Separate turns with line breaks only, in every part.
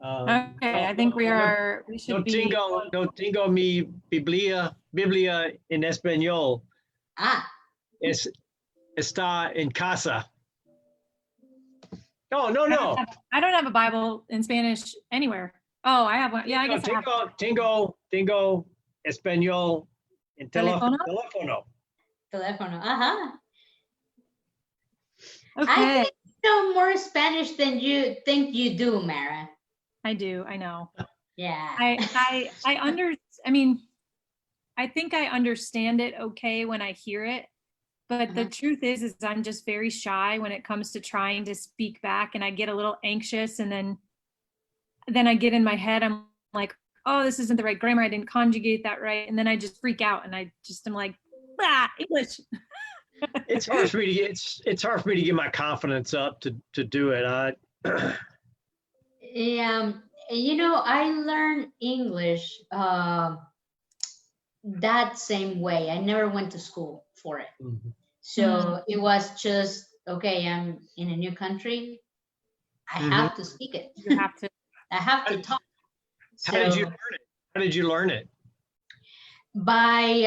Okay, I think we should
no
be.
No tengo mi Biblia en español. Está en casa. No.
I don't have a Bible in Spanish anywhere. Oh, I have one. Yeah, I guess I have.
Tengo español en teléfono.
Teléfono. Uh-huh.
Okay.
I think you know more Spanish than you think you do, Mara.
I do. I know.
Yeah.
I think I understand it okay when I hear it, but the truth is I'm just very shy when it comes to trying to speak back, and I get a little anxious, and then I get in my head, I'm like, oh, this isn't the right grammar, I didn't conjugate that right, and then I just freak out, and I just am like, English.
It's hard for me to get my confidence up to do it.
You know, I learned English that same way. I never went to school for it. So it was just, okay, I'm in a new country. I have to speak it.
You have to.
I have to talk.
How did you learn it? How did you learn it?
By,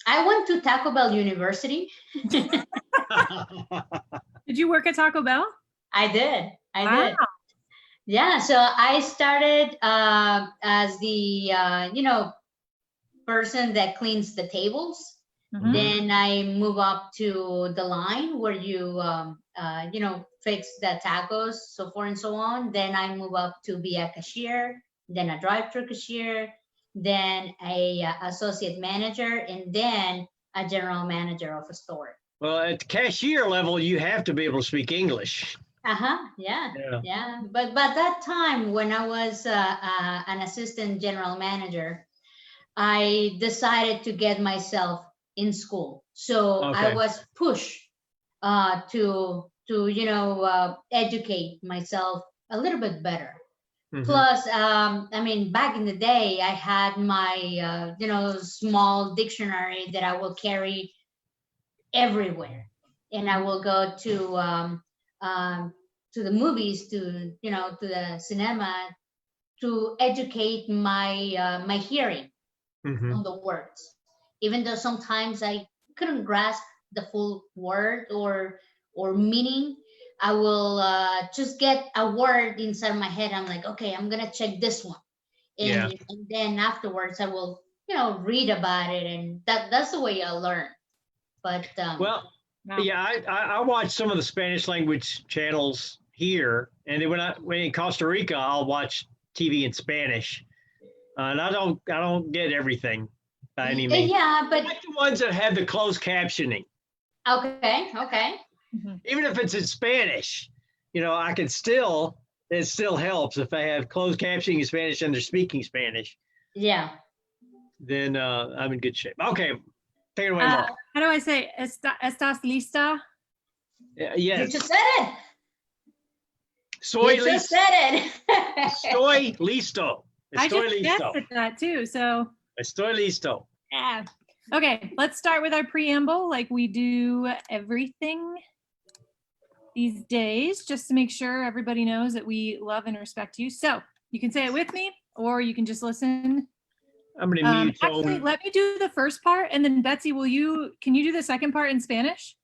I went to Taco Bell University.
Did you work at Taco Bell?
I did. Yeah, so I started as the, person that cleans the tables. Then I move up to the line where you, fix the tacos, so forth and so on. Then I move up to be a cashier, then a drive-thru cashier, then a associate manager, and then a general manager of a store.
Well, at the cashier level, you have to be able to speak English.
Yeah. But that time when I was an assistant general manager, I decided to get myself in school. So I was pushed to educate myself a little bit better. Plus, back in the day, I had my, small dictionary that I will carry everywhere. And I will go to the movies, to the cinema, to educate my hearing on the words. Even though sometimes I couldn't grasp the full word or meaning, I will just get a word inside my head. I'm like, okay, I'm gonna check this one, and then afterwards I will read about it, and that's the way I learn. But
I watch some of the Spanish language channels here, and then when in Costa Rica, I'll watch TV in Spanish, and I don't get everything by any means.
Yeah, but
I like the ones that have the closed captioning.
Okay.
Even if it's in Spanish, I can still. It still helps if I have closed captioning in Spanish and they're speaking Spanish.
Yeah.
Then I'm in good shape. Okay, take it away, Mark.
How do I say? ¿Estás lista?
Yes.
You just said it.
Soy listo.
Just said it.
Estoy listo.
I just guessed at that too. So.
Estoy listo.
Yeah. Okay, let's start with our preamble like we do everything these days, just to make sure everybody knows that we love and respect you. So you can say it with me, or you can just listen.
I'm going to mute.
Actually, let me do the first part, and then Betzy, can you do the second part in Spanish?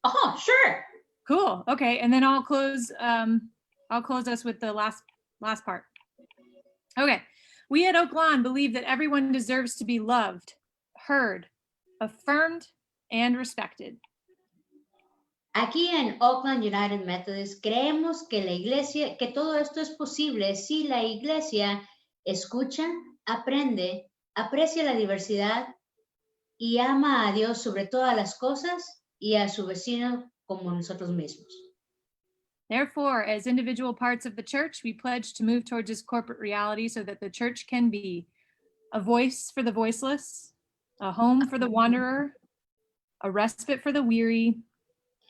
Oh, sure.
Cool. Okay, and then I'll close us with the last part. Okay. We at Oakland believe that everyone deserves to be loved, heard, affirmed, and respected.
Aquí en Oakland United Methodist creemos que todo esto es posible si la iglesia escucha, aprende, aprecia la diversidad y ama a Dios sobre todas las cosas y a su vecino como nosotros mismos.
Therefore, as individual parts of the church, we pledge to move towards this corporate reality so that the church can be a voice for the voiceless, a home for the wanderer, a respite for the weary,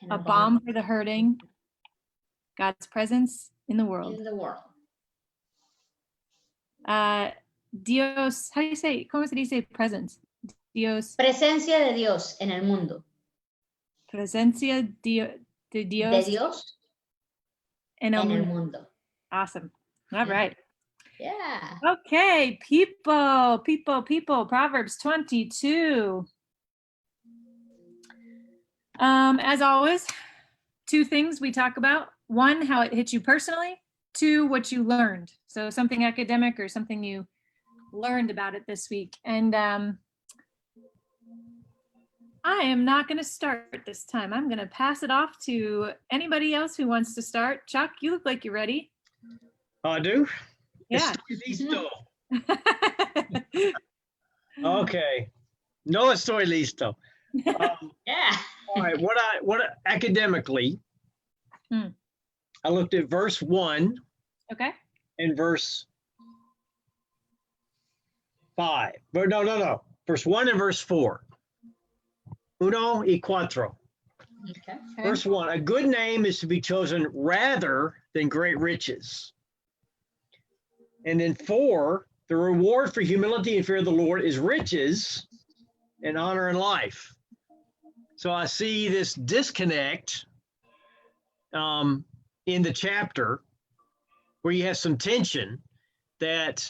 a balm for the hurting, God's presence in the world. Dios, how do you say, ¿cómo se dice presence? Dios.
Presencia de Dios en el mundo.
Presencia de Dios.
De Dios en el mundo.
Awesome. All right.
Yeah.
Okay, people. Proverbs 22. As always, two things we talk about. One, how it hit you personally. Two, what you learned. So something academic or something you learned about it this week. And I am not going to start this time. I'm going to pass it off to anybody else who wants to start. Chuck, you look like you're ready.
I do?
Yeah.
Listo. Okay. No estoy listo.
Yeah.
All right. What academically, I looked at verse 1
Okay.
and verse 5. But no. Verse 1 and verse 4. Uno y cuatro.
Okay.
Verse 1, a good name is to be chosen rather than great riches. And then 4, the reward for humility and fear of the Lord is riches and honor and life. So I see this disconnect in the chapter where you have some tension that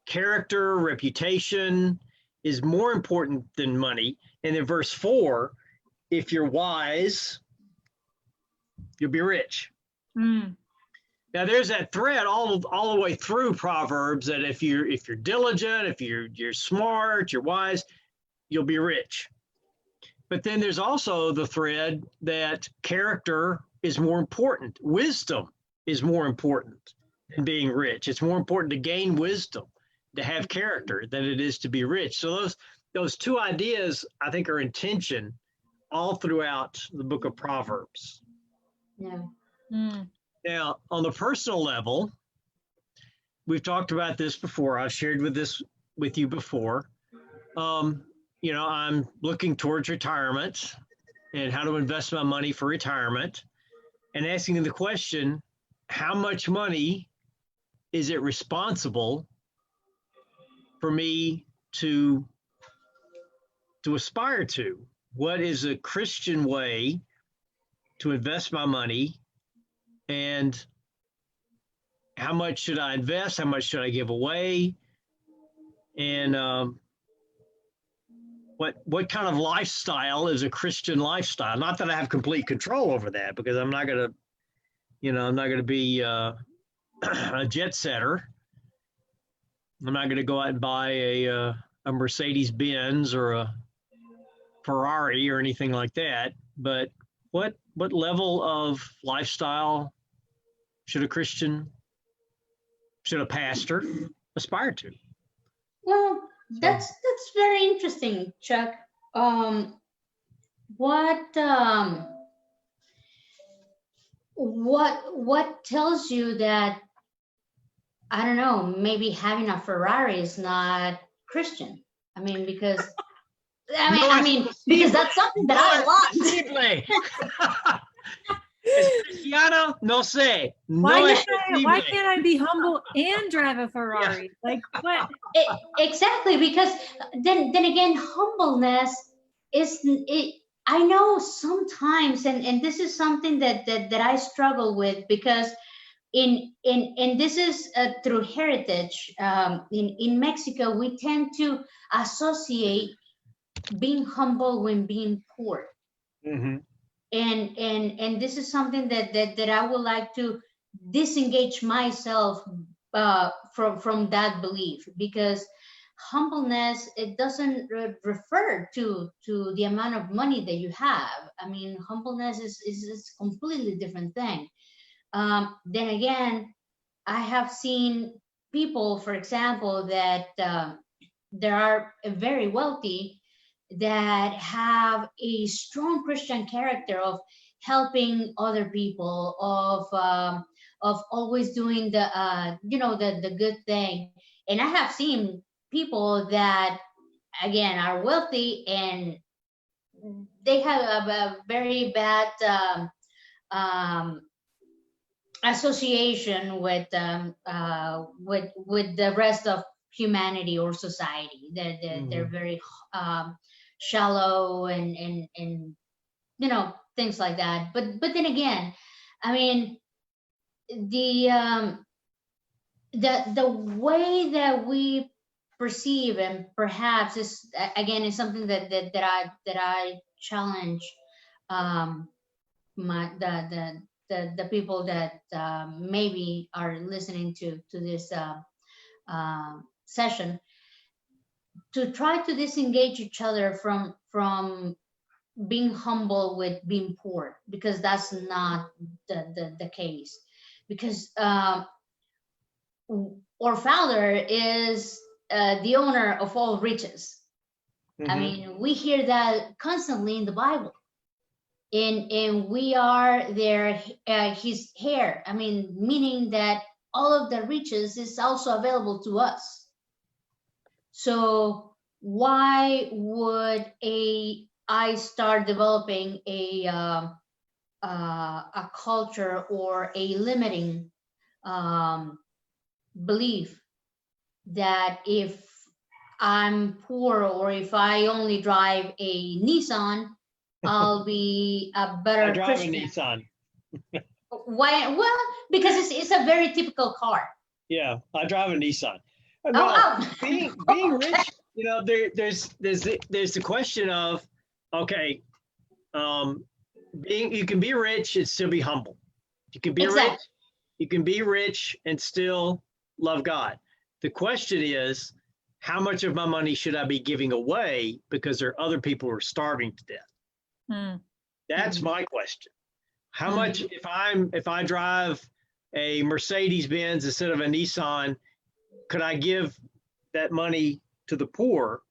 character, reputation is more important than money. And in verse 4, if you're wise, you'll be rich. Now there's that thread all the way through Proverbs that if you're diligent, if you're smart, you're wise, you'll be rich. But then there's also the thread that character is more important. Wisdom is more important than being rich. It's more important to gain wisdom, to have character, than it is to be rich. So those two ideas, I think, are in tension all throughout the book of Proverbs.
Yeah.
Now, on the personal level, we've talked about this before. I've shared with you before. I'm looking towards retirement and how to invest my money for retirement, and asking the question, how much money is it responsible for me to aspire to? What is a Christian way to invest my money, and how much should I invest? How much should I give away? And what kind of lifestyle is a Christian lifestyle? Not that I have complete control over that, because I'm not going to be a jet setter. I'm not going to go out and buy a Mercedes Benz or a Ferrari or anything like that. But what level of lifestyle should a pastor aspire to?
Well, that's very interesting, Chuck. What tells you that, I don't know, maybe having a Ferrari is not Christian? I mean, because because that's something that I want.
Es cristiano, no sé.
Why can't I be humble and drive a Ferrari? Yeah. Like what?
Exactly, because then again, humbleness is it. I know sometimes, and this is something that I struggle with, because in this is through heritage. In Mexico, we tend to associate being humble when being poor.
Mm-hmm.
And this is something that I would like to disengage myself from that belief, because humbleness, it doesn't refer to the amount of money that you have. I mean, humbleness is a completely different thing. Then again, I have seen people, for example, that they are very wealthy, that have a strong Christian character of helping other people, of always doing the good thing. And I have seen people that, again, are wealthy and they have a very bad association with the rest of humanity or society. They're very shallow and things like that. But then again, I mean, the way that we perceive, and perhaps is again is something that I challenge my the people that maybe are listening to this session, to try to disengage each other from being humble with being poor, because that's not the case. Because our Father is the owner of all riches. I mean, we hear that constantly in the Bible. And we are their his hair. I mean, meaning that all of the riches is also available to us. So why would I start developing a culture or a limiting belief that if I'm poor or if I only drive a Nissan, I'll be a better
I drive
Christian.
a Nissan.
Why? Well, because it's a very typical car.
Yeah, I drive a Nissan. No,
Oh.
being rich, you know, there's the question of, okay, you can be rich and still be humble. You can be
Exactly.
rich, you can be rich and still love God. The question is, how much of my money should I be giving away because there are other people who are starving to death? That's my question. How much, if I drive a Mercedes Benz instead of a Nissan, could I give that money to the poor,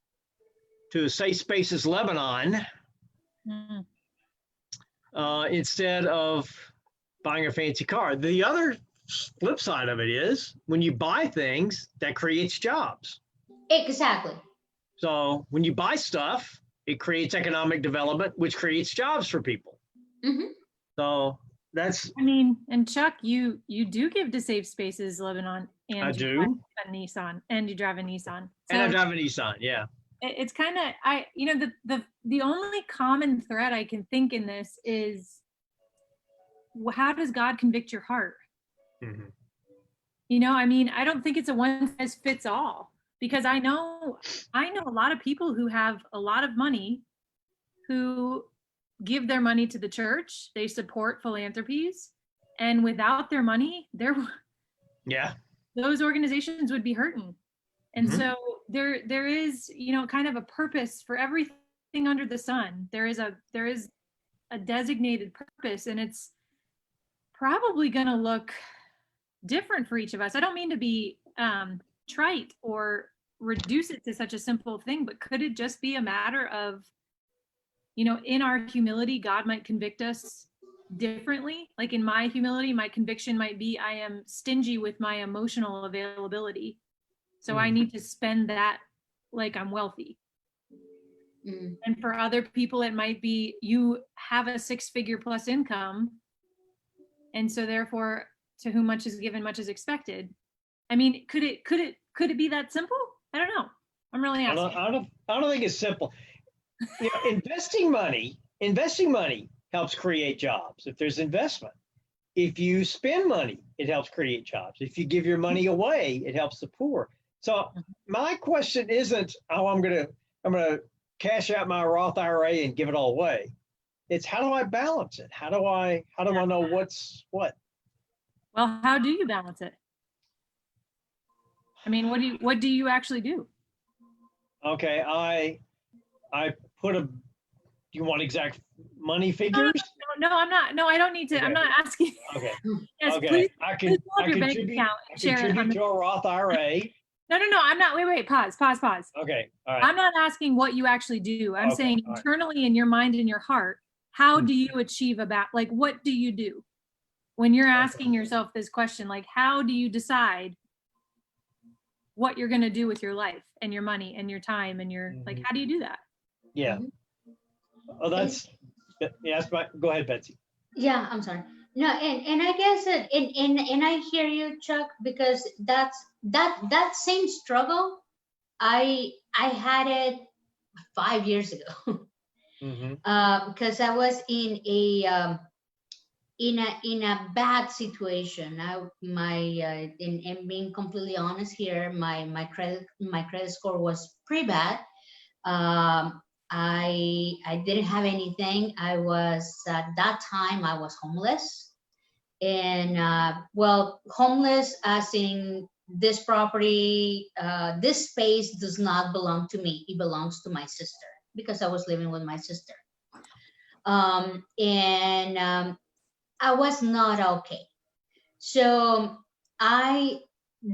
to Safe Spaces Lebanon, instead of buying a fancy car? The other flip side of it is, when you buy things, that creates jobs.
Exactly.
So when you buy stuff, it creates economic development, which creates jobs for people. So that's.
I mean, and Chuck, you do give to Safe Spaces Lebanon, and
I
you
do.
drive a Nissan, and you drive a Nissan. So
And I drive a Nissan, yeah.
it's kind of the only common thread I can think in this is, how does God convict your heart? You know, I mean, I don't think it's a one size fits all, because I know a lot of people who have a lot of money who give their money to the church. They support philanthropies, and without their money, those organizations would be hurting. And so there is, you know, kind of a purpose for everything under the sun. There is a designated purpose, and it's probably going to look different for each of us. I don't mean to be trite or reduce it to such a simple thing, but could it just be a matter of, you know, in our humility, God might convict us differently? Like in my humility, my conviction might be, I am stingy with my emotional availability. So I need to spend that like I'm wealthy. And for other people, it might be, you have a 6-figure plus income, and so therefore, to whom much is given, much is expected. I mean, could it be that simple? I don't know. I'm really asking.
I don't think it's simple. You know, investing money helps create jobs. If there's investment, if you spend money, it helps create jobs. If you give your money away, it helps the poor. So my question isn't, oh, I'm gonna cash out my Roth IRA and give it all away. It's, how do I balance it? How do I know what's what?
Well, how do you balance it? I mean, what do you actually do?
Okay, I put do you want exact money figures?
No, I'm not. No, I don't need to.
Okay.
I'm not asking.
Okay.
Yes,
Okay.
please.
I
Please pull up your bank
contribute
account and share it on
to a Roth IRA.
No, I'm not. Wait. Pause.
Okay. All right.
I'm not asking what you actually do. I'm saying
all right.
internally in your mind and your heart, how do you achieve like, what do you do when you're asking yourself this question? Like, how do you decide what you're going to do with your life and your money and your time and your, like, how do you do that?
Yeah. Oh, that's go ahead, Betzy.
Yeah, I'm sorry. No, and I guess that and I hear you, Chuck, because that same struggle, I had it 5 years ago. Because I was in in a bad situation. In being completely honest here, my credit score was pretty bad. I didn't have anything. I was at that time I was homeless, and well, homeless as in this property, this space does not belong to me. It belongs to my sister because I was living with my sister. And I was not okay. So I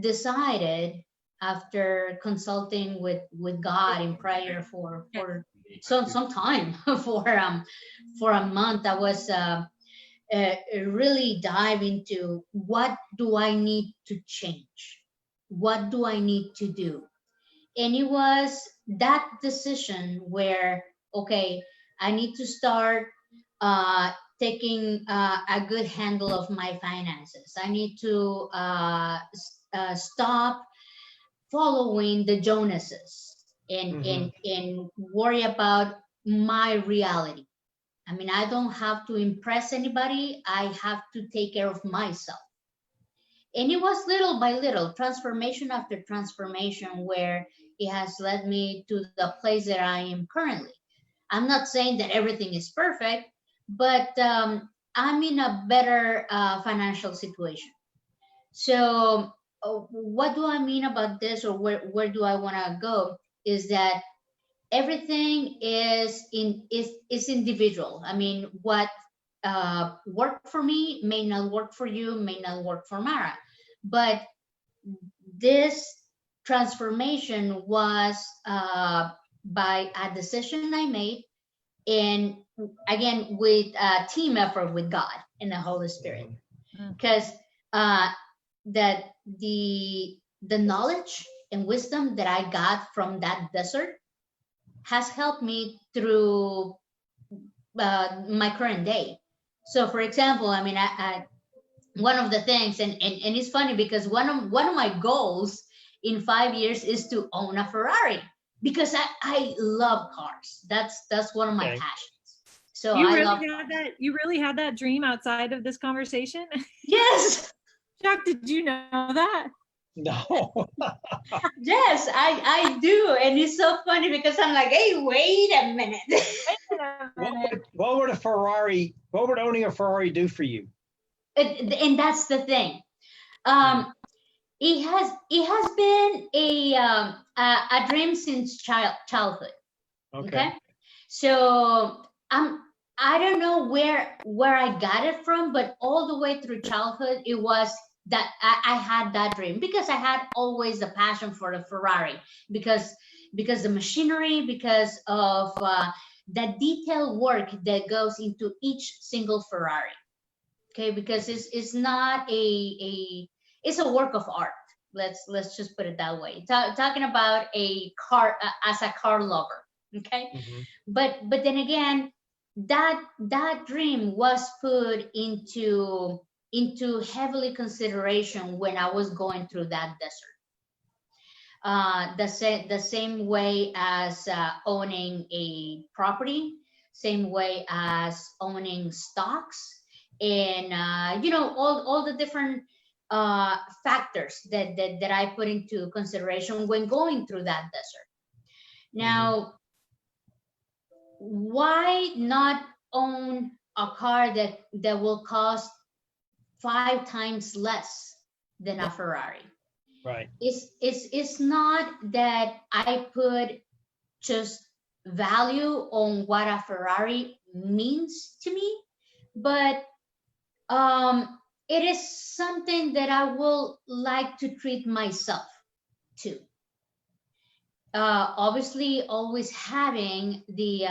decided, after consulting with God in prayer for some time, for a month, I was really dive into what do I need to change, what do I need to do, and it was that decision where, okay, I need to start taking a good handle of my finances. I need to stop following the Jonases and worry about my reality. I mean, I don't have to impress anybody. I have to take care of myself. And it was little by little, transformation after transformation, where it has led me to the place that I am currently. I'm not saying that everything is perfect, but I'm in a better financial situation. So what do I mean about this, or where do I want to go, is that everything is individual. I mean, what worked for me may not work for you, may not work for Mara, but this transformation was by a decision I made, and again with a team effort with God and the Holy Spirit, because that the knowledge and wisdom that I got from that desert has helped me through my current day. So, for example, I mean, I one of the things, and it's funny because one of my goals in 5 years is to own a Ferrari, because I love cars. That's one of my passions. So
you really had that dream outside of this conversation?
Yes.
Chuck, did you know that?
No.
Yes, I do. And it's so funny because I'm like, hey, wait a minute.
What would owning a Ferrari do for you?
And that's the thing. It has been a dream since childhood. Okay. So I don't know where I got it from, but all the way through childhood, it was that I had that dream, because I had always a passion for the Ferrari, because the machinery, because of the detailed work that goes into each single Ferrari. Okay, because it's not it's a work of art. Let's just put it that way. Talking about a car as a car lover. Okay. But then again, that dream was put into heavily consideration when I was going through that desert. The same way as owning a property, same way as owning stocks, and all the different factors that I put into consideration when going through that desert. Now, why not own a car that will cost 5 times less than a Ferrari?
Right.
It's not that I put just value on what a Ferrari means to me, but it is something that I will like to treat myself to. Obviously, always having the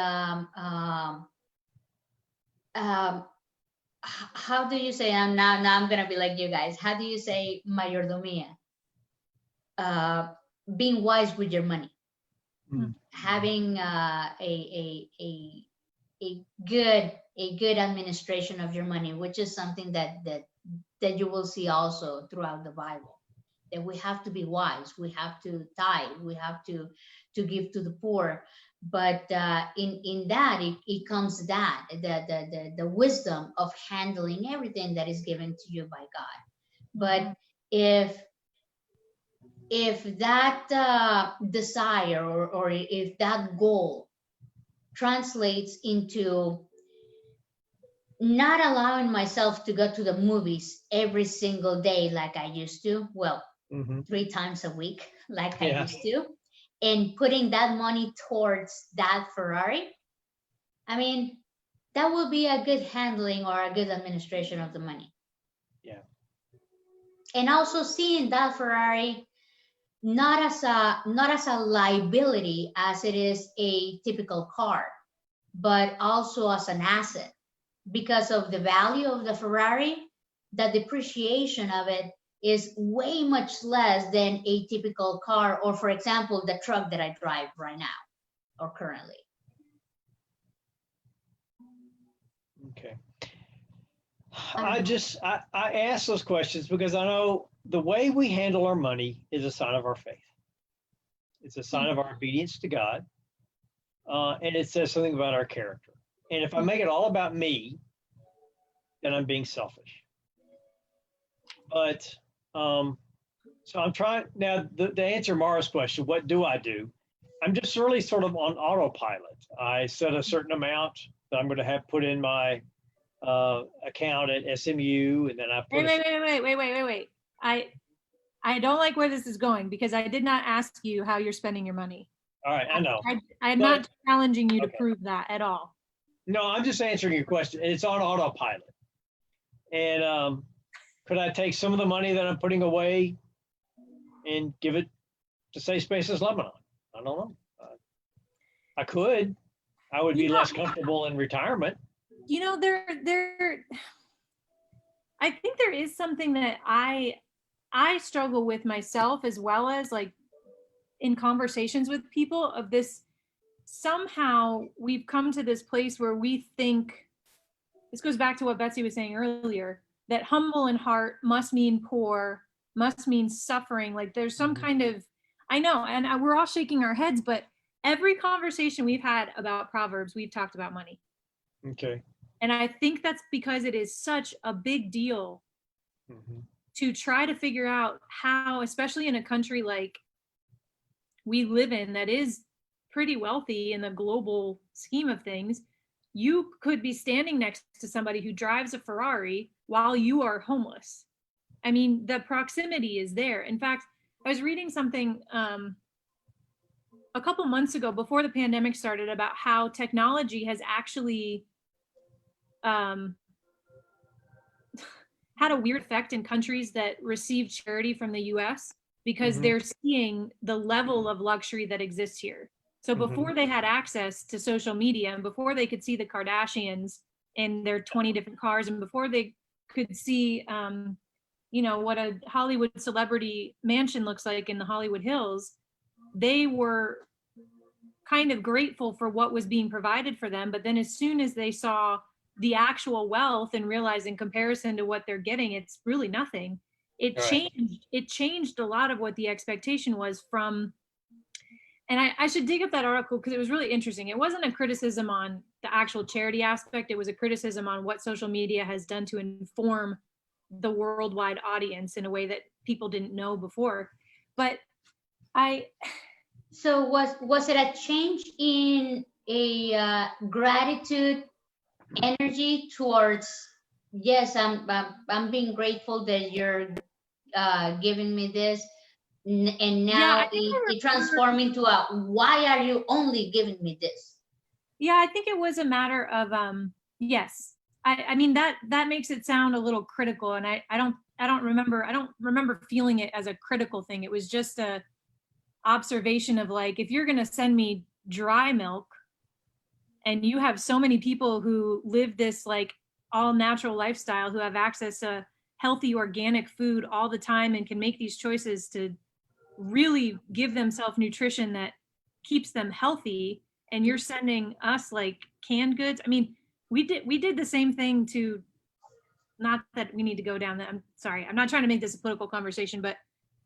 how do you say? Now I'm gonna be like you guys. How do you say mayordomia? Being wise with your money, having a good administration of your money, which is something that you will see also throughout the Bible. that we have to be wise, we have to tithe, we have to give to the poor. But in that, it comes that the wisdom of handling everything that is given to you by God. But if that desire or if that goal translates into not allowing myself to go to the movies every single day like I used to, well, 3 times a week like I used to, and putting that money towards that Ferrari, I mean, that will be a good handling or a good administration of the money.
Yeah.
And also seeing that Ferrari not as a liability as it is a typical car, but also as an asset. Because of the value of the Ferrari, the depreciation of it is way much less than a typical car, or for example, the truck that I drive right now or currently.
Okay. I ask those questions because I know the way we handle our money is a sign of our faith. It's a sign of our obedience to God. And it says something about our character. And if I make it all about me, then I'm being selfish. But so I'm trying now to answer Mara's question, what do I do? I'm just really sort of on autopilot. I set a certain amount that I'm going to have put in my account at SMU, and then I put
wait. I don't like where this is going because I did not ask you how you're spending your money.
All right, I know.
I'm not challenging you to prove that at all.
No, I'm just answering your question. It's on autopilot. And could I take some of the money that I'm putting away and give it to Safe Spaces Lebanon? I don't know. I could. I would be less comfortable in retirement.
You know, I think there is something that I struggle with myself, as well as like in conversations with people of this. Somehow we've come to this place where we think, this goes back to what Betzy was saying earlier, that humble in heart must mean poor, must mean suffering. Like there's some kind of, I know, and we're all shaking our heads, but every conversation we've had about Proverbs, we've talked about money.
Okay.
And I think that's because it is such a big deal to try to figure out how, especially in a country like we live in that is pretty wealthy in the global scheme of things, you could be standing next to somebody who drives a Ferrari while you are homeless. I mean, the proximity is there. In fact, I was reading something a couple months ago before the pandemic started about how technology has actually had a weird effect in countries that receive charity from the US because they're seeing the level of luxury that exists here. So before they had access to social media, and before they could see the Kardashians in their 20 different cars, and before they could see, what a Hollywood celebrity mansion looks like in the Hollywood Hills, they were kind of grateful for what was being provided for them. But then as soon as they saw the actual wealth and realized in comparison to what they're getting, it's really nothing. It changed a lot of what the expectation was from. And I should dig up that article because it was really interesting. It wasn't a criticism on the actual charity aspect. It was a criticism on what social media has done to inform the worldwide audience in a way that people didn't know before. But
So was it a change in a gratitude energy towards, yes, I'm being grateful that you're giving me this, and now it transformed into a, why are you only giving me this?
Yeah, I think it was a matter of yes. I mean that makes it sound a little critical, and I don't remember feeling it as a critical thing. It was just a observation of like, if you're gonna send me dry milk and you have so many people who live this like all natural lifestyle, who have access to healthy organic food all the time and can make these choices to really give themselves nutrition that keeps them healthy, and you're sending us like canned goods. I mean, we did the same thing to, not that we need to go down that, I'm sorry, I'm not trying to make this a political conversation, but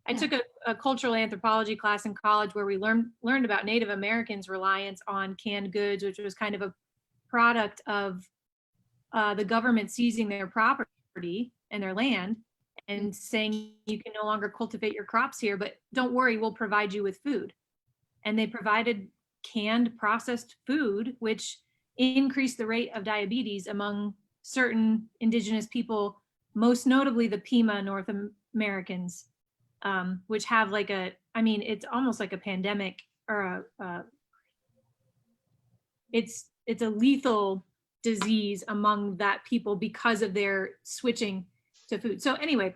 I took a cultural anthropology class in college where we learned about Native Americans' reliance on canned goods, which was kind of a product of the government seizing their property and their land and saying you can no longer cultivate your crops here, but don't worry, we'll provide you with food. And they provided canned processed food, which increased the rate of diabetes among certain indigenous people, most notably the Pima North Americans, which have like it's almost like a pandemic or it's a lethal disease among that people because of their switching to food. So anyway,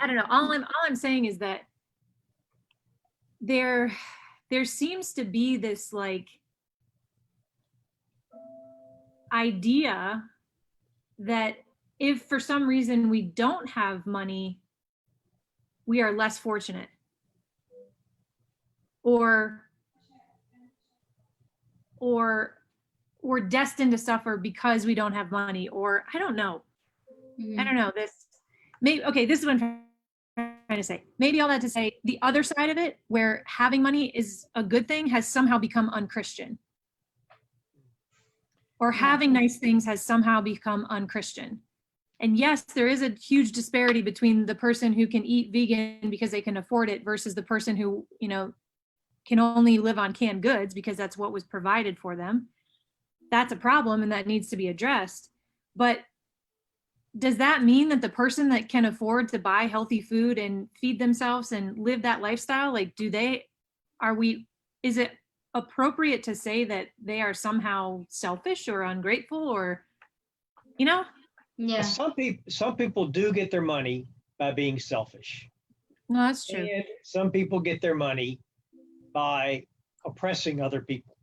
I don't know. All I'm saying is that there seems to be this like idea that if for some reason we don't have money, we are less fortunate, or we're destined to suffer because we don't have money, or I don't know. I don't know. This is what I'm trying to say. Maybe all that to say, the other side of it, where having money is a good thing, has somehow become unchristian. Or having nice things has somehow become unchristian. And yes, there is a huge disparity between the person who can eat vegan because they can afford it versus the person who, can only live on canned goods because that's what was provided for them. That's a problem and that needs to be addressed. But does that mean that the person that can afford to buy healthy food and feed themselves and live that lifestyle, like is it appropriate to say that they are somehow selfish or ungrateful or,
Yeah.
Some people do get their money by being selfish.
No, that's true.
And some people get their money by oppressing other people.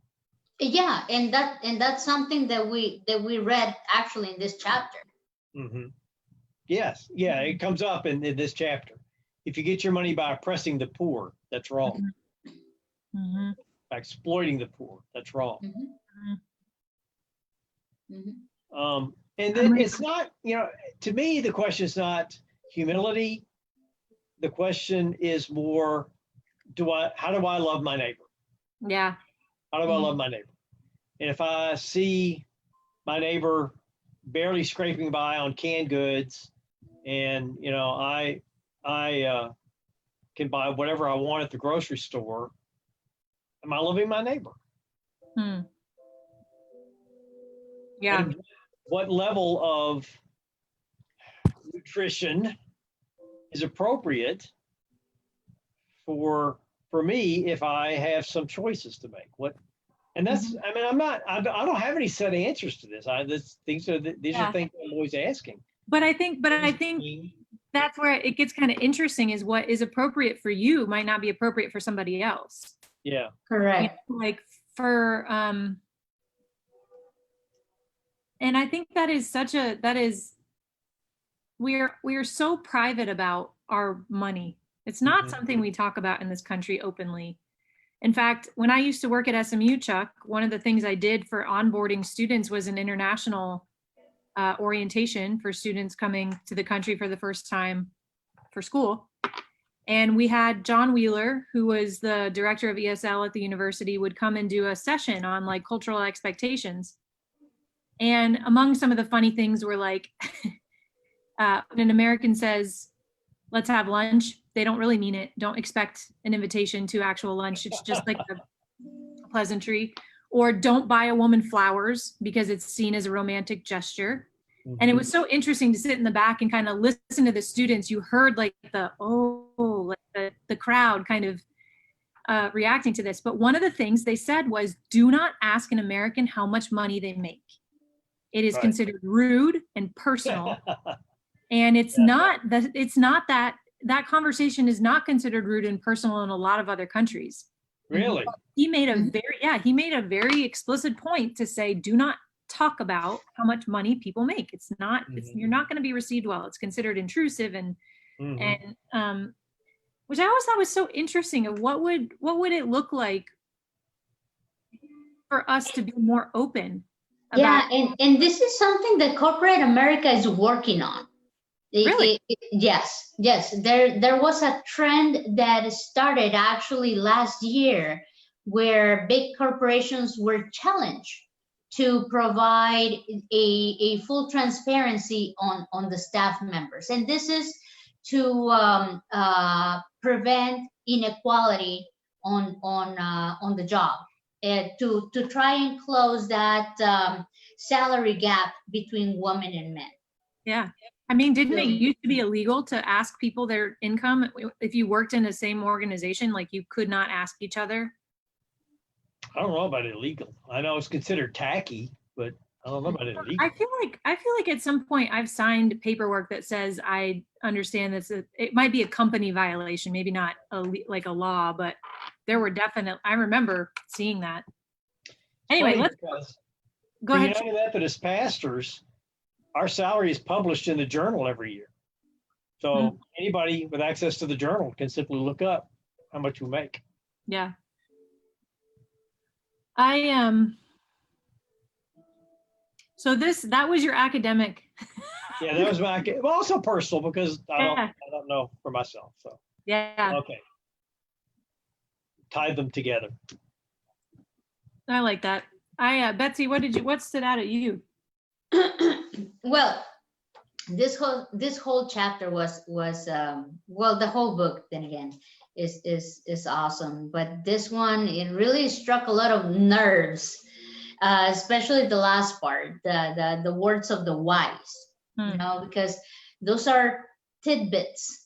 Yeah, and that's something that we read actually in this chapter.
Mm-hmm. Yes, yeah, it comes up in this chapter. If you get your money by oppressing the poor, that's wrong.
Mm-hmm.
By exploiting the poor, that's wrong. And then it's not, to me, the question is not humility. The question is more, how do I love my neighbor?
Yeah.
How do I love my neighbor? And if I see my neighbor barely scraping by on canned goods, and I can buy whatever I want at the grocery store, am I loving my neighbor?
Yeah.
And what level of nutrition is appropriate for me if I have some choices to make? And that's, I don't have any set answers to this. These are things I'm always asking.
But I think that's where it gets kind of interesting, is what is appropriate for you might not be appropriate for somebody else.
Yeah.
Correct.
Like for, and I think we are so private about our money. It's not something we talk about in this country openly. In fact, when I used to work at SMU, Chuck, one of the things I did for onboarding students was an international orientation for students coming to the country for the first time for school. And we had John Wheeler, who was the director of ESL at the university, would come and do a session on like cultural expectations. And among some of the funny things were like, when an American says, let's have lunch, they don't really mean it. Don't expect an invitation to actual lunch. It's just like a pleasantry. Or don't buy a woman flowers because it's seen as a romantic gesture. And it was so interesting to sit in the back and kind of listen to the students. You heard like the crowd kind of reacting to this. But one of the things they said was, do not ask an American how much money they make. It is considered rude and personal. And it's not that conversation is not considered rude and personal in a lot of other countries.
Really?
He made a very explicit point to say, do not talk about how much money people make. It's not, you're not going to be received well. It's considered intrusive and which I always thought was so interesting of what would it look like for us to be more open about.
Yeah, and this is something that corporate America is working on.
Really?
Yes, yes. There was a trend that started actually last year where big corporations were challenged to provide a full transparency on the staff members. And this is to prevent inequality on the job, to try and close that salary gap between women and men.
Yeah. I mean, didn't it
So-
used to be illegal to ask people their income if you worked in the same organization? Like you could not ask each other.
I don't know about illegal. I know it's considered tacky, but I don't know about illegal.
I feel like at some point I've signed paperwork that says I understand this. It might be a company violation, maybe not like a law, but there were definite. I remember seeing that. Anyway,
Funny
let's
because
go
the
ahead.
United Methodist pastors, our salary is published in the journal every year. So anybody with access to the journal can simply look up how much we make.
Yeah. I So that was your academic.
Yeah, that was my, well, also personal because I don't know for myself. So
Yeah,
okay, tied them together.
I like that. Betsy, what stood out at you?
Well, this whole chapter was well, the whole book then again is awesome, but this one, it really struck a lot of nerves, especially the last part, the words of the wise, you know, because those are tidbits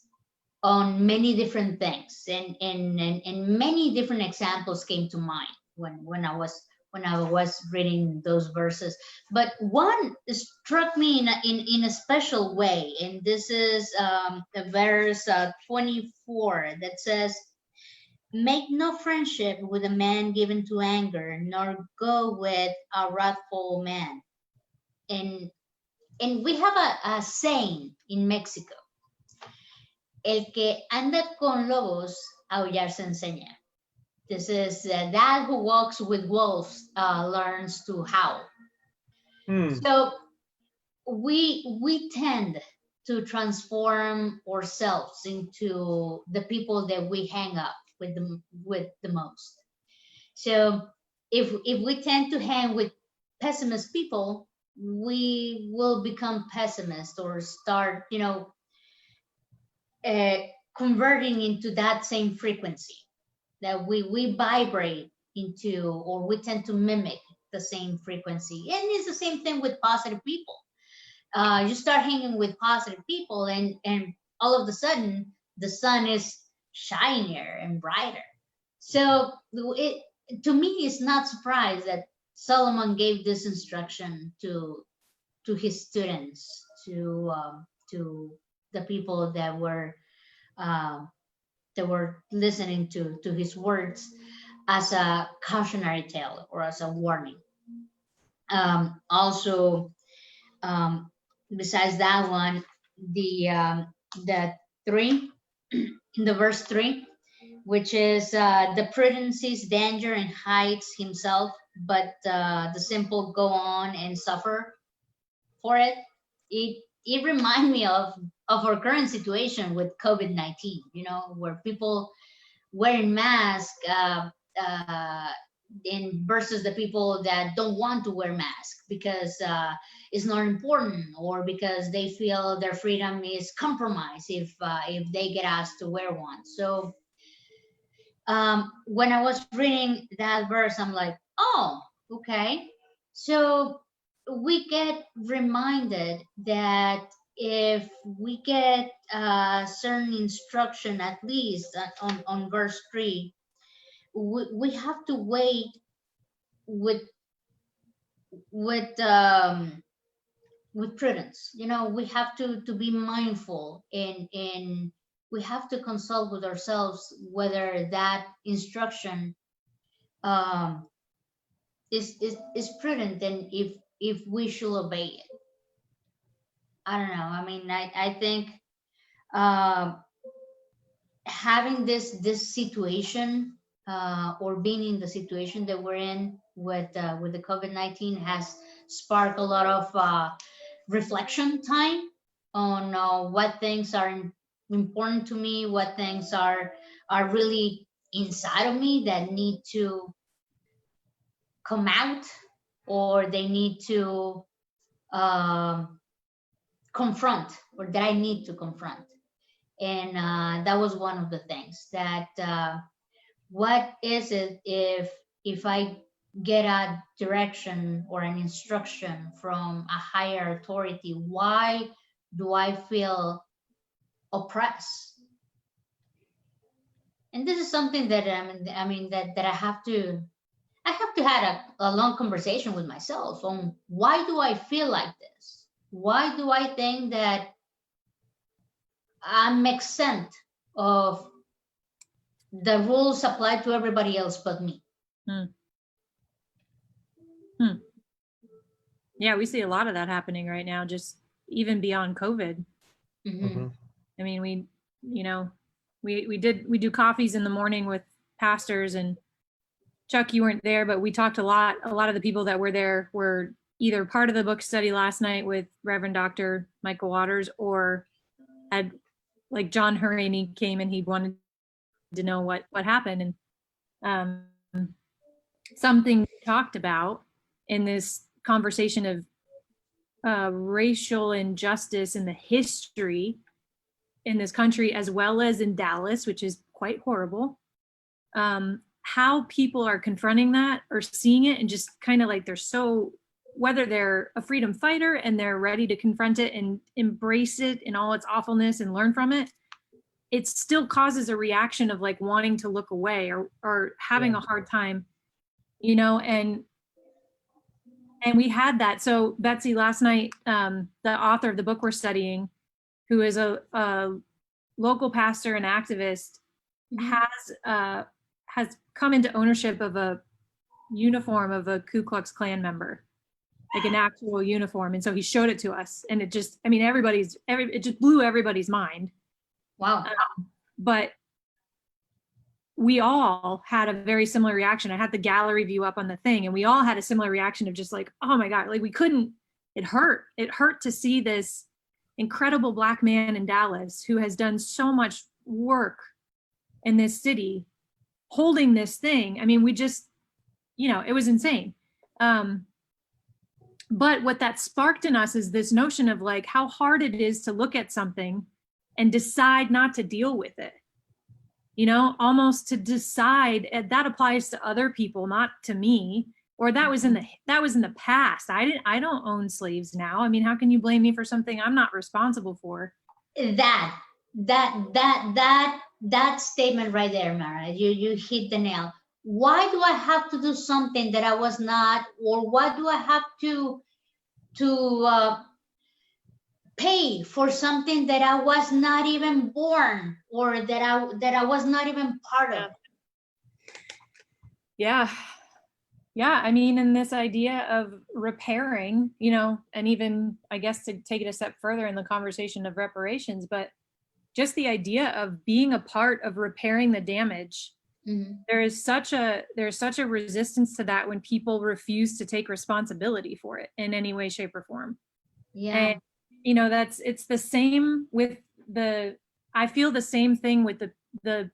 on many different things, and many different examples came to mind when I was reading those verses. But one struck me in a special way, and this is the verse 24 that says, "Make no friendship with a man given to anger, nor go with a wrathful man." And we have a saying in Mexico: "El que anda con lobos, aullar se enseña." This is that who walks with wolves learns to howl. So we tend to transform ourselves into the people that we hang up with the most. So if we tend to hang with pessimist people, we will become pessimist or start, converting into that same frequency that we vibrate into, or we tend to mimic the same frequency. And it's the same thing with positive people. You start hanging with positive people, and all of a sudden the sun is shinier and brighter. So to me, it's not surprised that Solomon gave this instruction to his students, to the people that were listening to his words, as a cautionary tale or as a warning. Also, besides that one, the 3, the verse 3, which is the prudent sees danger and hides himself, but the simple go on and suffer for it. It reminds me of our current situation with COVID-19, where people wearing masks in versus the people that don't want to wear masks because it's not important, or because they feel their freedom is compromised if they get asked to wear one. So when I was reading that verse, I'm like, oh, okay. So we get reminded that if we get certain instruction, at least on verse 3, we have to wait with prudence. We have to be mindful, and we have to consult with ourselves whether that instruction is prudent, and if we should obey it. I don't know. I mean, I think having this situation, or being in the situation that we're in with the COVID-19, has sparked a lot of reflection time on what things are important to me, what things are really inside of me that need to come out, or they need to confront, or that I need to confront. And that was one of the things that what is it if I get a direction or an instruction from a higher authority, why do I feel oppressed? And this is something that that I have to have a long conversation with myself on why do I feel like this? Why do I think that I'm exempt of the rules applied to everybody else but me?
Yeah, we see a lot of that happening right now, just even beyond COVID.
Mm-hmm.
I mean, we do coffees in the morning with pastors, and Chuck, you weren't there, but we talked a lot. A lot of the people that were there were either part of the book study last night with Reverend Dr. Michael Waters, or had, like, John Haraney came and he wanted to know what happened. And something we talked about in this conversation of racial injustice in the history in this country, as well as in Dallas, which is quite horrible. How people are confronting that or seeing it, and just kind of like whether they're a freedom fighter and they're ready to confront it and embrace it in all its awfulness and learn from it, it still causes a reaction of like wanting to look away or having a hard time, and we had that. So Betzy, last night, the author of the book we're studying, who is a local pastor and activist, has come into ownership of a uniform of a Ku Klux Klan member, like an actual uniform. And so he showed it to us, and it just, it just blew everybody's mind.
Wow.
But we all had a very similar reaction. I had the gallery view up on the thing, and we all had a similar reaction of just like, oh my God, like we couldn't, it hurt to see this incredible Black man in Dallas who has done so much work in this city holding this thing. I mean, we just, it was insane. But what that sparked in us is this notion of like how hard it is to look at something and decide not to deal with it. Almost to decide, that applies to other people, not to me, or that was in the past. I don't own slaves now. I mean, how can you blame me for something I'm not responsible for?
That statement right there, Mara, you hit the nail. Why do I have to do something that I was not, or why do I have to pay for something that I was not even born, or that I was not even part of?
Yeah. I mean, and this idea of repairing, and even, I guess, to take it a step further in the conversation of reparations, but just the idea of being a part of repairing the damage.
Mm-hmm.
There's such a resistance to that when people refuse to take responsibility for it in any way, shape, or form.
Yeah.
And it's the same with I feel the same thing with the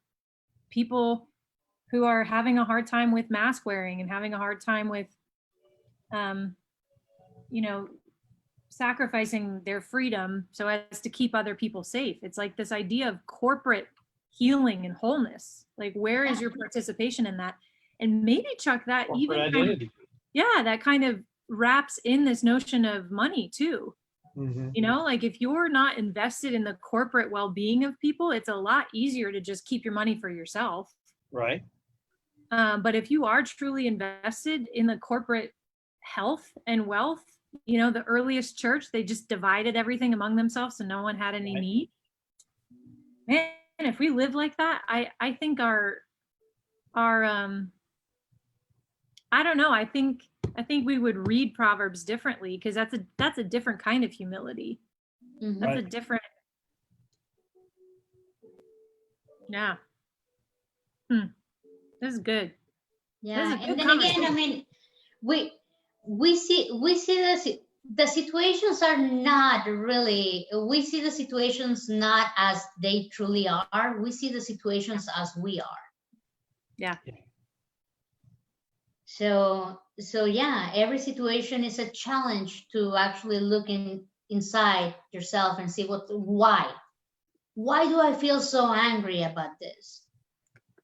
people who are having a hard time with mask wearing and having a hard time with sacrificing their freedom so as to keep other people safe. It's like this idea of corporate healing and wholeness. Like, where is your participation in that? And maybe, Chuck, that
Corporate
even
identity.
that kind of wraps in this notion of money too.
Mm-hmm.
Like, if you're not invested in the corporate well-being of people, it's a lot easier to just keep your money for yourself.
Right.
But if you are truly invested in the corporate health and wealth, the earliest church, they just divided everything among themselves so no one had any need. Man, if we live like that, I think our I don't know, I think we would read Proverbs differently, because that's a different kind of humility.
Mm-hmm.
That's a different. Yeah. This is good.
Yeah.
This is a
And
good
then again, I mean, we see this the situations are not really, we see the situations not as they truly are. We see the situations as we are.
Yeah.
So yeah, every situation is a challenge to actually look inside yourself and see why do I feel so angry about this?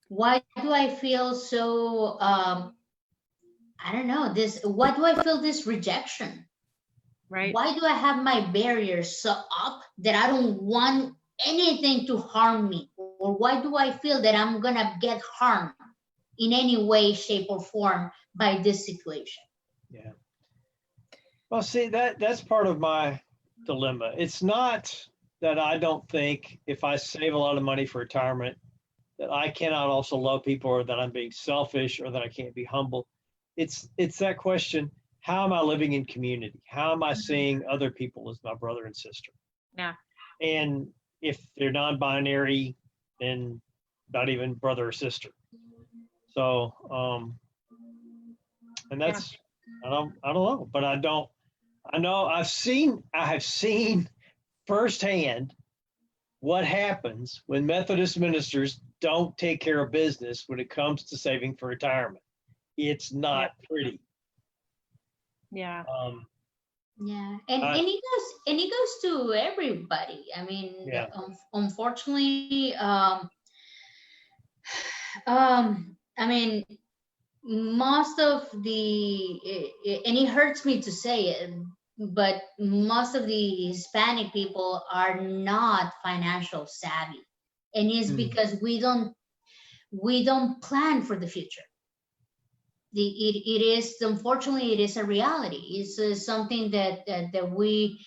Why do I feel so I don't know this? Why do I feel this rejection?
Right.
Why do I have my barriers so up that I don't want anything to harm me? Or why do I feel that I'm gonna get harmed in any way, shape, or form by this situation?
Yeah. Well, see, that's part of my dilemma. It's not that I don't think if I save a lot of money for retirement, that I cannot also love people, or that I'm being selfish, or that I can't be humble. It's that question: how am I living in community? How am I seeing other people as my brother and sister?
Yeah.
And if they're non-binary, then not even brother or sister. So, and that's, I don't know, but I know I have seen firsthand what happens when Methodist ministers don't take care of business when it comes to saving for retirement. It's not pretty.
Yeah.
Yeah, and it goes to everybody. I mean,
Yeah.
Unfortunately, I mean, most of and it hurts me to say it, but most of the Hispanic people are not financial savvy, and it's because we don't plan for the future. It is, unfortunately, it is a reality. It's something that we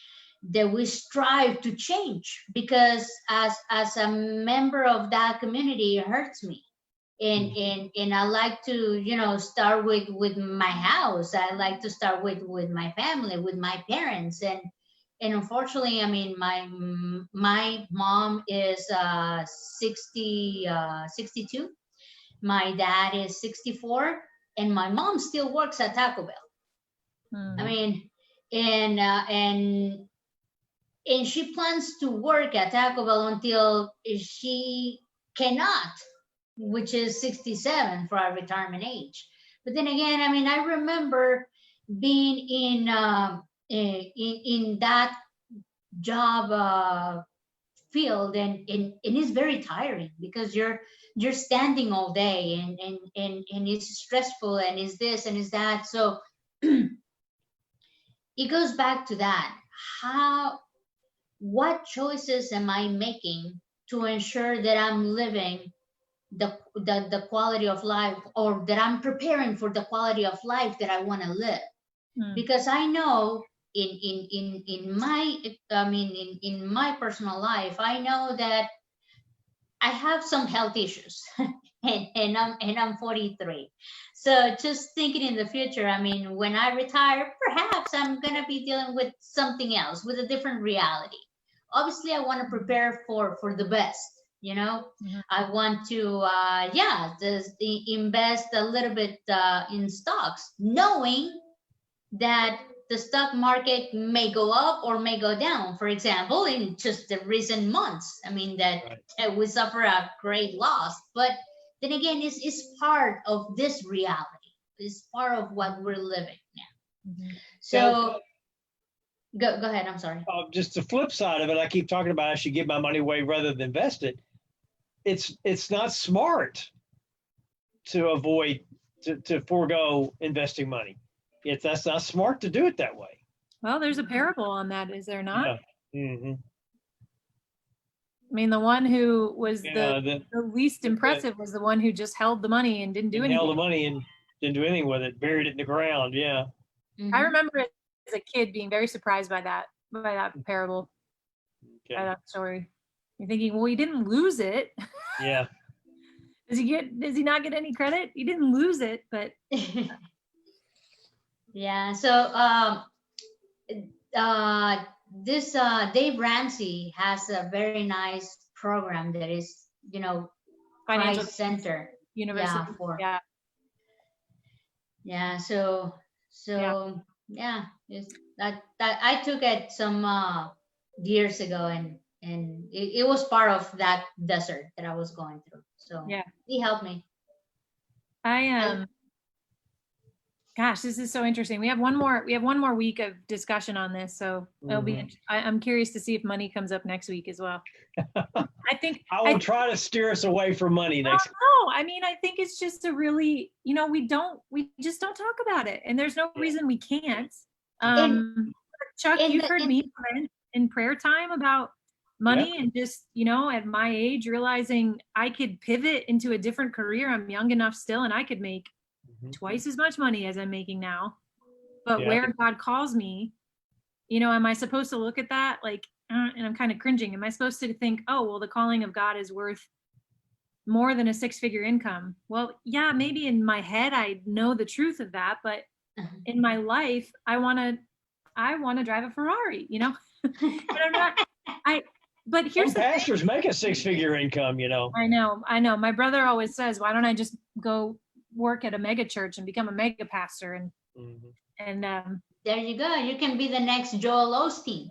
strive to change, because as a member of that community, it hurts me. And I like to start with my house. I like to start with my family, with my parents. And unfortunately, I mean, my mom is 62. My dad is 64, and my mom still works at Taco Bell.
Mm-hmm.
I mean, and she plans to work at Taco Bell until she cannot, which is 67 for our retirement age. But then again, I mean, I remember being in that job field, and it's very tiring, because you're standing all day, and it's stressful, and is this and is that. So it goes back to that. What choices am I making to ensure that I'm living the quality of life, or that I'm preparing for the quality of life that I want to live? Because I know in my personal life, I know that I have some health issues, and I'm 43. So just thinking in the future, I mean, when I retire, perhaps I'm gonna be dealing with something else, with a different reality. Obviously, I want to prepare for the best.
Mm-hmm.
I want to just invest a little bit in stocks, knowing that the stock market may go up or may go down. For example, in just the recent months, I mean, that we suffer a great loss. But then again, it's part of this reality. It's part of what we're living now.
Mm-hmm.
So go ahead. I'm sorry.
Just the flip side of it, I keep talking about I should give my money away rather than invest it. It's not smart to forego investing money. That's not smart to do it that way.
Well, there's a parable on that, is there not?
Yeah. Mm-hmm.
I mean, the one who was the least impressive was the one who just held the money and didn't do anything.
Held the money and didn't do anything with it, buried it in the ground. Yeah.
Mm-hmm.
I remember as a kid being very surprised by that parable, by that story. You're thinking, well, he didn't lose it.
Yeah.
Does he not get any credit? He didn't lose it, but
yeah. So this Dave Ramsey has a very nice program that is,
Financial
Price Center
University.
So Yeah, that I took it some years ago, and it was part of that desert that I was going through. So
Yeah.
he helped me.
I Gosh, this is so interesting. We have one more week of discussion on this, so it'll be. I'm curious to see if money comes up next week as well. I think
I will try to steer us away from money next.
No, I mean, I think it's just a really, we just don't talk about it, and there's no reason we can't. Chuck,
in
you've
the-
heard
in-
me in prayer time about money, and just, at my age, realizing I could pivot into a different career. I'm young enough still, and I could make twice as much money as I'm making now. But
Yeah.
where God calls me, am I supposed to look at that like, and I'm kind of cringing. Am I supposed to think, oh, well, the calling of God is worth more than a 6-figure income? Well, yeah, maybe in my head, I know the truth of that, but in my life, I want to drive a Ferrari, but I'm not, but here's
Some pastors make a 6-figure income,
I know. My brother always says, why don't I just go work at a mega church and become a mega pastor? And
there you go. You can be the next Joel Osteen.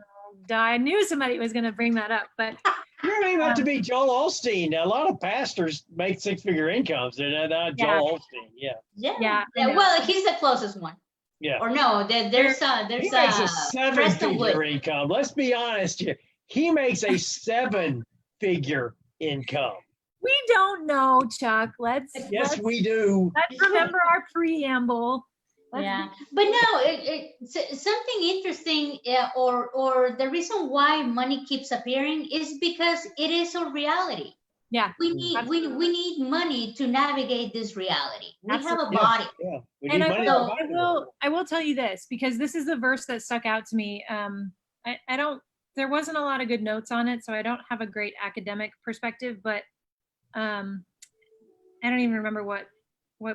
I knew somebody was going to bring that up, but
you don't even have to be Joel Osteen. A lot of pastors make 6-figure incomes. They're not Joel Osteen.
Yeah. Well, he's the closest one.
Yeah.
Or no, there's
he makes a 7-figure income. Let's be honest here. He makes a 7-figure income.
We don't know, Chuck.
Yes, we do.
Let's remember our preamble.
Yeah, but no, it's something interesting, or the reason why money keeps appearing is because it is a reality.
Yeah,
we need money to navigate this reality. We have a body.
Yeah.
And I will tell you this, because this is the verse that stuck out to me. There wasn't a lot of good notes on it, so I don't have a great academic perspective, but I don't even remember what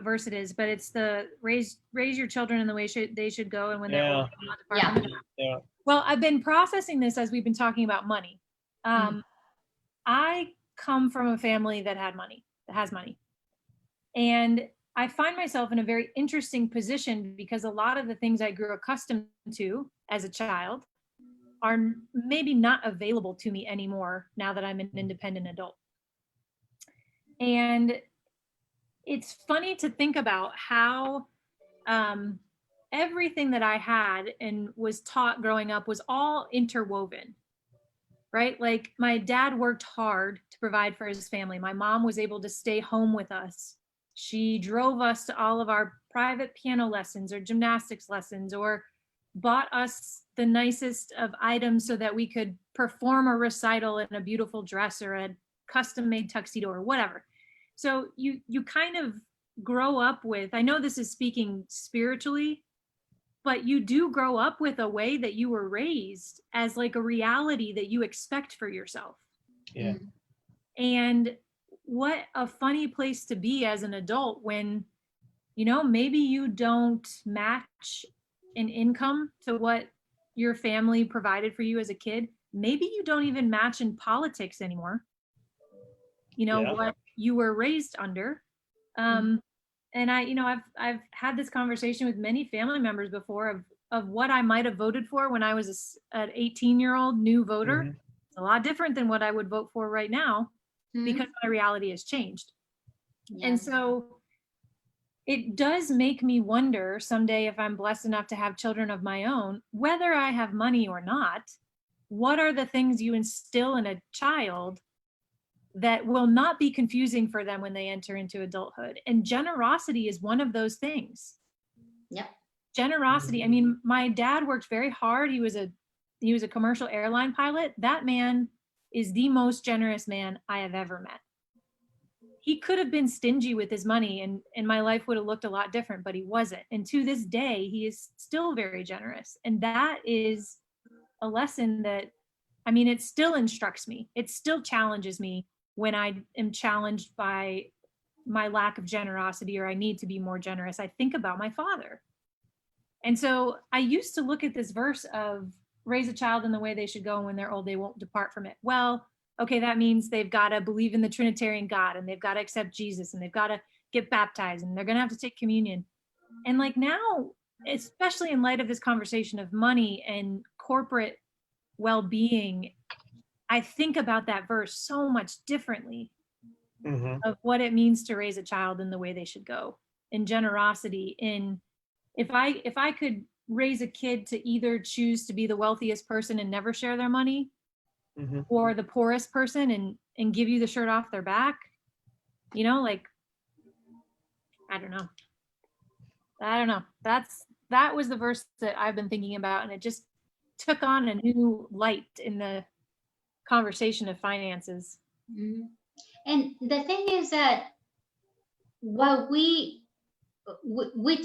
verse it is, but it's the raise your children in the way they should go, and when they're old, not depart from them. Well, I've been processing this as we've been talking about money. I come from a family that has money, and I find myself in a very interesting position because a lot of the things I grew accustomed to as a child are maybe not available to me anymore now that I'm an independent adult. And it's funny to think about how everything that I had and was taught growing up was all interwoven, right? Like my dad worked hard to provide for his family. My mom was able to stay home with us. She drove us to all of our private piano lessons or gymnastics lessons, or bought us the nicest of items so that we could perform a recital in a beautiful dress or a custom made tuxedo or whatever. So you kind of grow up with, I know this is speaking spiritually, but you do grow up with a way that you were raised as like a reality that you expect for yourself.
Yeah.
And what a funny place to be as an adult when, maybe you don't match an income to what your family provided for you as a kid. Maybe you don't even match in politics anymore. What you were raised under. And I've had this conversation with many family members before of what I might have voted for when I was an 18-year-old new voter. It's a lot different than what I would vote for right now because my reality has changed. Yeah. And so it does make me wonder someday, if I'm blessed enough to have children of my own, whether I have money or not, what are the things you instill in a child that will not be confusing for them when they enter into adulthood? And generosity is one of those things.
Yeah.
Generosity. I mean, my dad worked very hard. He was a commercial airline pilot. That man is the most generous man I have ever met. He could have been stingy with his money and my life would have looked a lot different, but he wasn't. And to this day, he is still very generous. And that is a lesson that, it still instructs me. It still challenges me when I am challenged by my lack of generosity or I need to be more generous. I think about my father. And so I used to look at this verse of raise a child in the way they should go, and when they're old, they won't depart from it. Well, okay, that means they've got to believe in the Trinitarian God, and they've got to accept Jesus, and they've got to get baptized, and they're going to have to take communion. And like now, especially in light of this conversation of money and corporate well-being, I think about that verse so much differently of what it means to raise a child in the way they should go, in generosity, in if I could raise a kid to either choose to be the wealthiest person and never share their money, or the poorest person and give you the shirt off their back, you know, like, I don't know. That was the verse that I've been thinking about, and it just took on a new light in the conversation of finances.
And the thing is that while we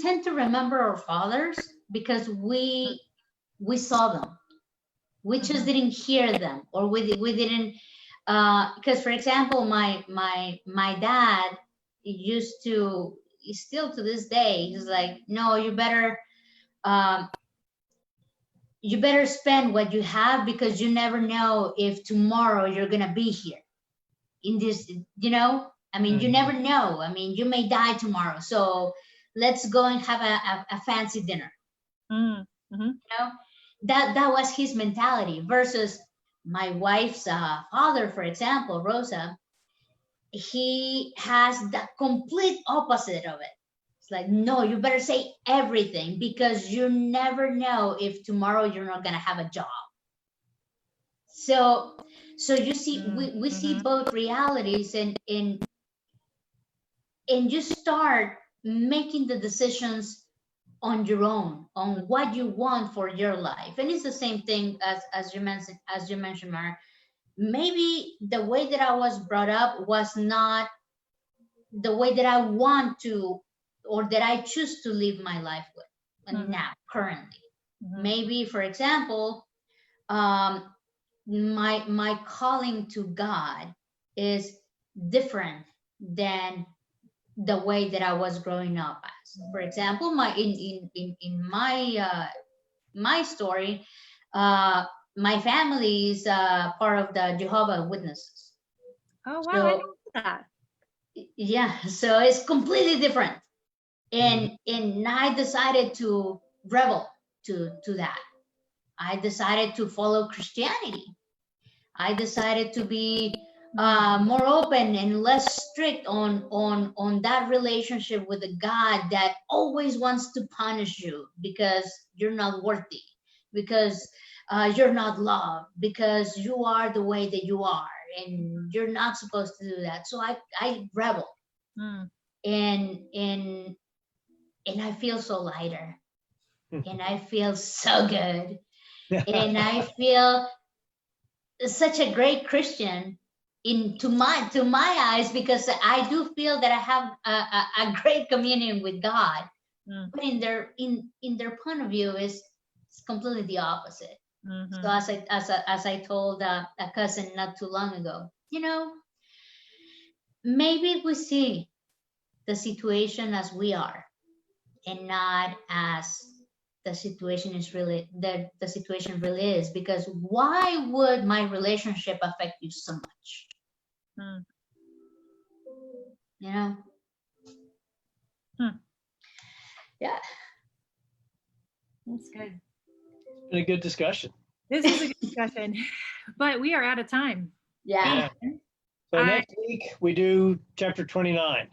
tend to remember our fathers because we saw them, we just didn't hear them, or we didn't, because for example, my dad used to, still to this day, he's like, no, you better spend what you have, because you never know if tomorrow you're gonna be here in this, you know, I mean, you never know. I mean, you may die tomorrow, so let's go and have a fancy dinner. You know, that was his mentality. Versus my wife's father, for example, Rosa, he has the complete opposite of it. It's like, no, you better say everything, because you never know if tomorrow you're not gonna have a job. So you see, we see both realities, and you start making the decisions on your own, on what you want for your life. And it's the same thing as you mentioned, Mara. Maybe the way that I was brought up was not the way that I want to, or that I choose to live my life with, and now currently. Maybe, for example, my calling to God is different than the way that I was growing up as. For example, in my story, my family is part of the Jehovah's Witnesses.
Oh wow, so, I know that.
Yeah, so it's completely different, and I decided to rebel to that. I decided to follow Christianity. I decided to be more open and less strict on that relationship with a God that always wants to punish you because you're not worthy, because you're not loved, because you are the way that you are, and you're not supposed to do that. So I rebel, and I feel so lighter, and I feel so good, and I feel such a great Christian to my eyes, because I do feel that I have a great communion with God. But in their point of view is completely the opposite. So as I told a cousin not too long ago, you know, maybe we see the situation as we are, and not as the situation is really the situation really is. Because why would my relationship affect you so much? You know? Yeah.
That's good.
It's been a good discussion.
This is a good discussion, but we are out of time.
Yeah.
So next week we do chapter 29,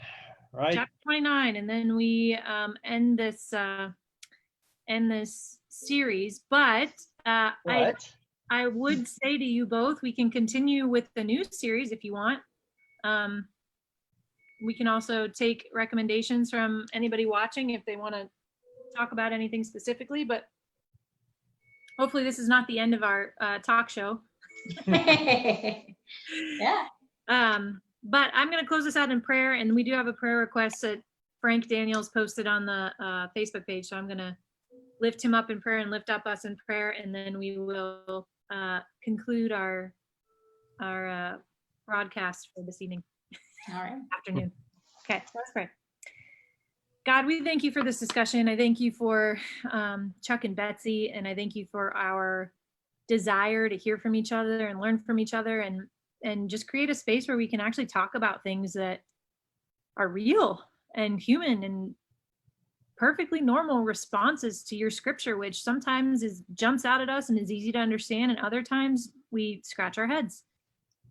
right?
Chapter 29, and then we end this series. But I would say to you both, we can continue with the new series if you want. We can also take recommendations from anybody watching if they want to talk about anything specifically, but hopefully this is not the end of our talk show.
Yeah.
But I'm going to close this out in prayer, and we do have a prayer request that Frank Daniels posted on the Facebook page, so I'm going to lift him up in prayer and lift up us in prayer, and then we will conclude our broadcast for this evening.
All right.
Afternoon. Okay, let's pray. God, we thank you for this discussion. I thank you for Chuck and Betzy, and I thank you for our desire to hear from each other and learn from each other, and just create a space where we can actually talk about things that are real and human perfectly normal responses to your scripture, which sometimes jumps out at us and is easy to understand, and other times we scratch our heads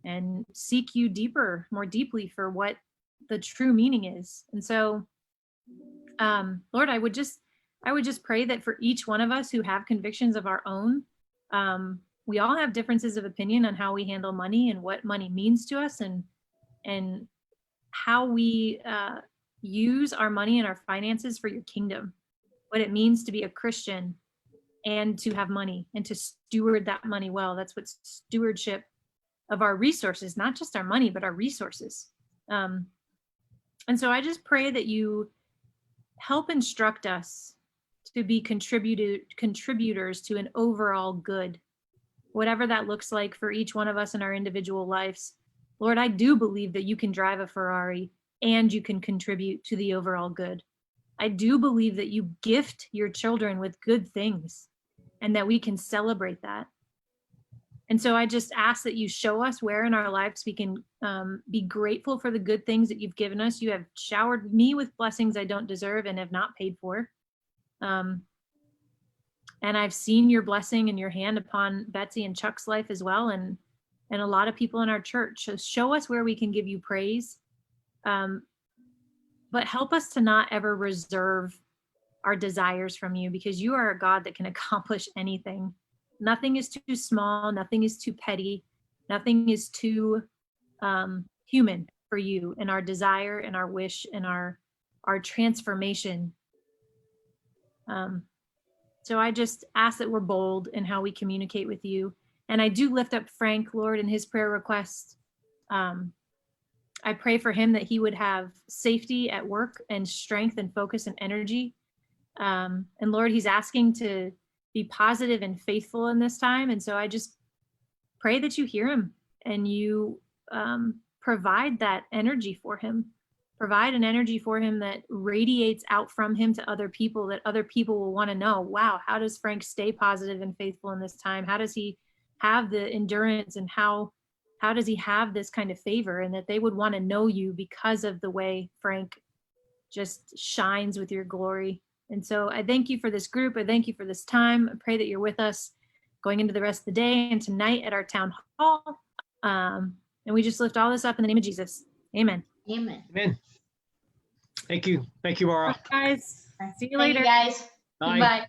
and seek you deeper, more deeply, for what the true meaning is. And so, Lord, I would just pray that for each one of us who have convictions of our own, we all have differences of opinion on how we handle money and what money means to us, and how we use our money and our finances for your kingdom, what it means to be a Christian and to have money and to steward that money well. That's what stewardship of our resources, not just our money, but our resources. And so I just pray that you help instruct us to be contributors to an overall good, whatever that looks like for each one of us in our individual lives. Lord, I do believe that you can drive a Ferrari and you can contribute to the overall good. I do believe that you gift your children with good things and that we can celebrate that. And so I just ask that you show us where in our lives we can be grateful for the good things that you've given us. You have showered me with blessings I don't deserve and have not paid for. And I've seen your blessing and your hand upon Betzy and Chuck's life as well, and a lot of people in our church. So show us where we can give you praise, but help us to not ever reserve our desires from you, because you are a God that can accomplish anything. Nothing is too small, nothing is too petty, nothing is too human for you, and our desire and our wish and our transformation. So I just ask that we're bold in how we communicate with you. And I do lift up Frank, Lord, in his prayer request. I pray for him that he would have safety at work and strength and focus and energy. And Lord, he's asking to be positive and faithful in this time. And so I just pray that you hear him and you provide that energy for him. Provide an energy for him that radiates out from him to other people, that other people will want to know, wow, how does Frank stay positive and faithful in this time? How does he have the endurance, and how does he have this kind of favor? And that they would want to know you because of the way Frank just shines with your glory. And so I thank you for this group. I thank you for this time. I pray that you're with us going into the rest of the day and tonight at our town hall. And we just lift all this up in the name of Jesus. Amen.
Amen.
Amen. Thank you. Thank you, Mara.
Guys, see you
Thank
later.
you, guys.
Bye.
Bye.